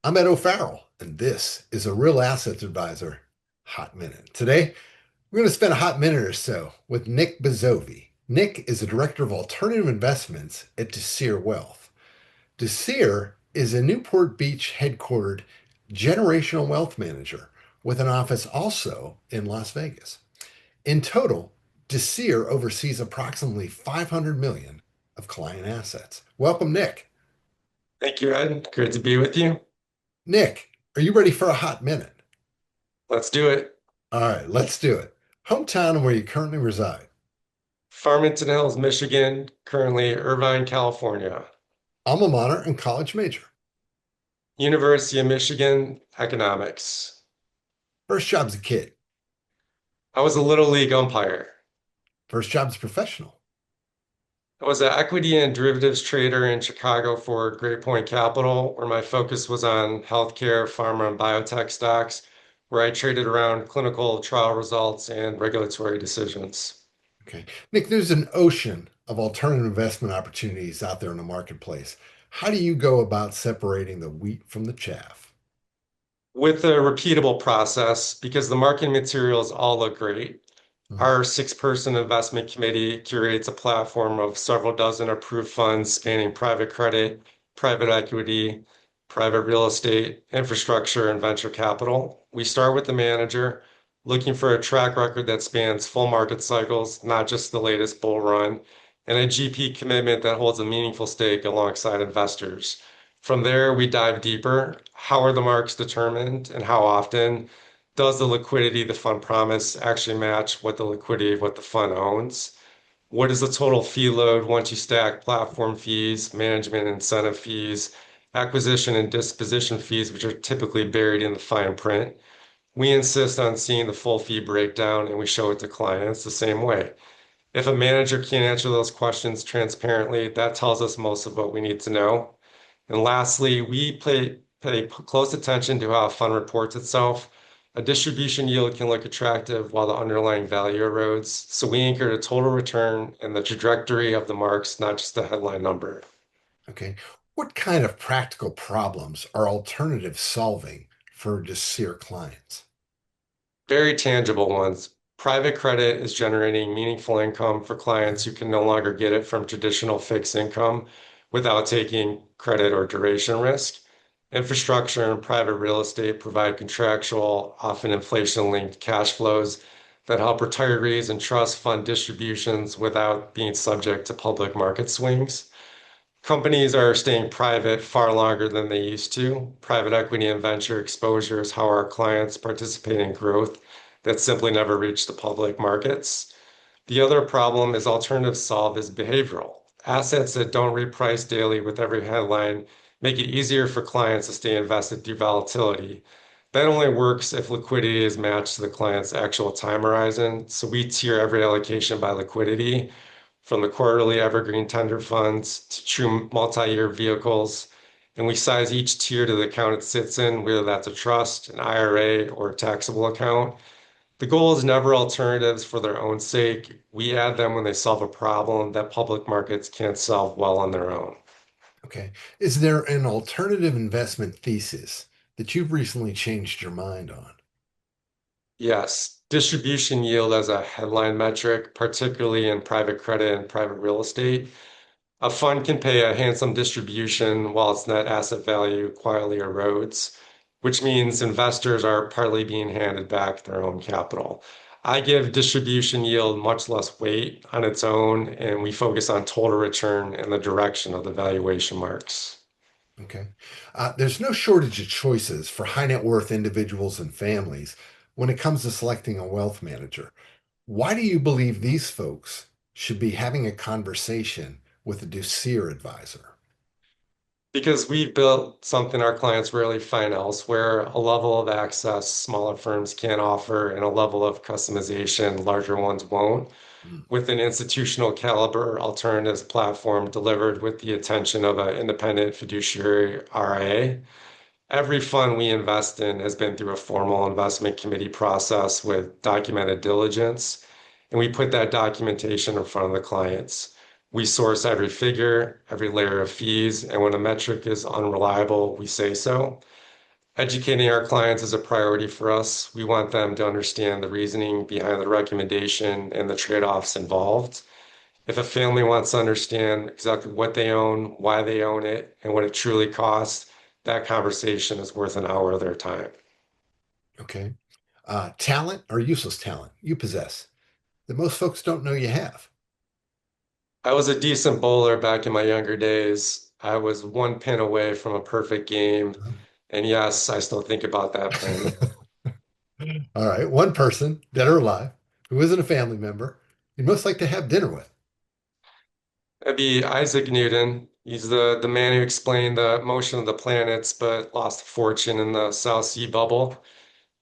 I'm Ed O'Farrell, and this is a Real Assets Advisor Hot Minute. Today, we're going to spend a hot minute or so with Nick Bzovi. Nick is the Director of Alternative Investments at Ducere Wealth. Ducere is a Newport Beach headquartered generational wealth manager with an office also in Las Vegas. In total, Ducere oversees approximately 500 million of client assets. Welcome, Nick. Thank you, Ed. Great to be with you. Nick, are you ready for a hot minute? Let's do it. All right, let's do it. Hometown and where you currently reside. Farmington Hills, Michigan, currently Irvine, California. Alma mater and college major. University of Michigan, economics. First job's a kid. I was a little league umpire. First job's professional. I was an equity and derivatives trader in Chicago for Great Point Capital, where my focus was on healthcare, pharma, and biotech stocks, where I traded around clinical trial results and regulatory decisions. Okay. Nick, there's an ocean of alternative investment opportunities out there in the marketplace. How do you go about separating the wheat from the chaff? With a repeatable process, because the marketing materials all look great, Mhm. our six-person investment committee curates a platform of several dozen approved funds spanning private credit, private equity, private real estate, infrastructure, and venture capital. We start with the manager, looking for a track record that spans full market cycles, not just the latest bull run, and a GP commitment that holds a meaningful stake alongside investors. From there, we dive deeper. How are the marks determined and how often? Does the liquidity the fund promise actually match what the liquidity of what the fund owns? What is the total fee load once you stack platform fees, management incentive fees, acquisition and disposition fees, which are typically buried in the fine print? We insist on seeing the full fee breakdown and we show it to clients the same way. If a manager can't answer those questions transparently, that tells us most of what we need to know. And lastly, pay close attention to how a fund reports itself. A distribution yield can look attractive while the underlying value erodes. So we anchor the total return and the trajectory of the marks, not just the headline number. Okay. What kind of practical problems are alternatives solving for Desir clients? Very tangible ones. Private credit is generating meaningful income for clients who can no longer get it from traditional fixed income without taking credit or duration risk. Infrastructure and private real estate provide contractual, often inflation-linked cash flows that help retirees and trust fund distributions without being subject to public market swings. Companies are staying private far longer than they used to. Private equity and venture exposure is how our clients participate in growth that simply never reached the public markets. The other problem is alternative solve is behavioral. Assets that don't reprice daily with every headline make it easier for clients to stay invested through volatility. That only works if liquidity is matched to the client's actual time horizon. So we tier every allocation by liquidity, from the quarterly evergreen tender funds to true multi-year vehicles. And we size each tier to the account it sits in, whether that's a trust, an IRA, or a taxable account. The goal is never alternatives for their own sake. We add them when they solve a problem that public markets can't solve well on their own. Okay. Is there an alternative investment thesis that you've recently changed your mind on? Yes, distribution yield as a headline metric, particularly in private credit and private real estate. A fund can pay a handsome distribution while its net asset value quietly erodes, which means investors are partly being handed back their own capital. I give distribution yield much less weight on its own, and we focus on total return and the direction of the valuation marks. Okay. There's no shortage of choices for high net worth individuals and families when it comes to selecting a wealth manager. Why do you believe these folks should be having a conversation with a Ducere advisor? Because we've built something our clients rarely find elsewhere, a level of access smaller firms can't offer, and a level of customization larger ones won't. Mm. With an institutional caliber alternatives platform delivered with the attention of an independent fiduciary RIA. Every fund we invest in has been through a formal investment committee process with documented diligence, and we put that documentation in front of the clients. We source every figure, every layer of fees, and when a metric is unreliable, we say so. Educating our clients is a priority for us. We want them to understand the reasoning behind the recommendation and the trade-offs involved. If a family wants to understand exactly what they own, why they own it, and what it truly costs, that conversation is worth an hour of their time. Okay. Talent or useless talent you possess that most folks don't know you have. I was a decent bowler back in my younger days. I was one pin away from a perfect game. And yes, I still think about that pin. All right. One person, dead or alive, who isn't a family member, you'd most like to have dinner with. That'd be Isaac Newton. He's the man who explained the motion of the planets, but lost a fortune in the South Sea bubble.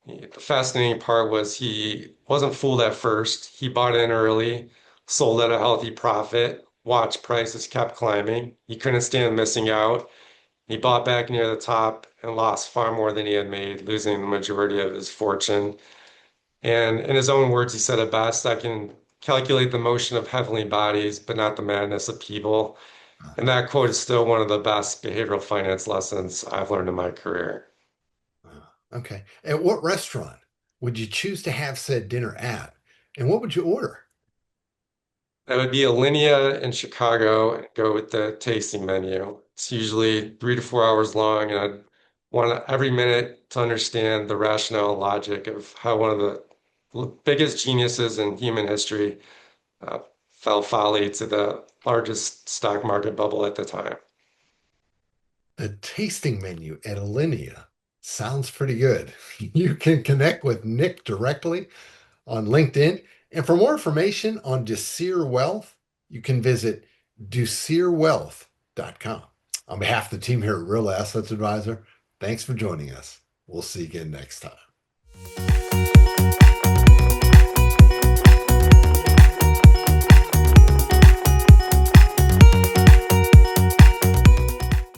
The fascinating part was he wasn't fooled at first. He bought in early, sold at a healthy profit, watch prices kept climbing. He couldn't stand missing out. He bought back near the top and lost far more than he had made, losing the majority of his fortune. And in his own words, he said it best, I can calculate the motion of heavenly bodies, but not the madness of people. And that quote is still one of the best behavioral finance lessons I've learned in my career. Okay. At what restaurant would you choose to have said dinner at? And what would you order? That would be Alinea in Chicago and go with the tasting menu. It's usually 3 to 4 hours long, and I'd want every minute to understand the rationale and logic of how one of the biggest geniuses in human history uh, fell folly to the largest stock market bubble at the time. The tasting menu at Alinea sounds pretty good. You can connect with Nick directly on LinkedIn. And for more information on Ducere Wealth, you can visit ducerewealth.com. On behalf of the team here at Real Assets Advisor, thanks for joining us. We'll see you again next time.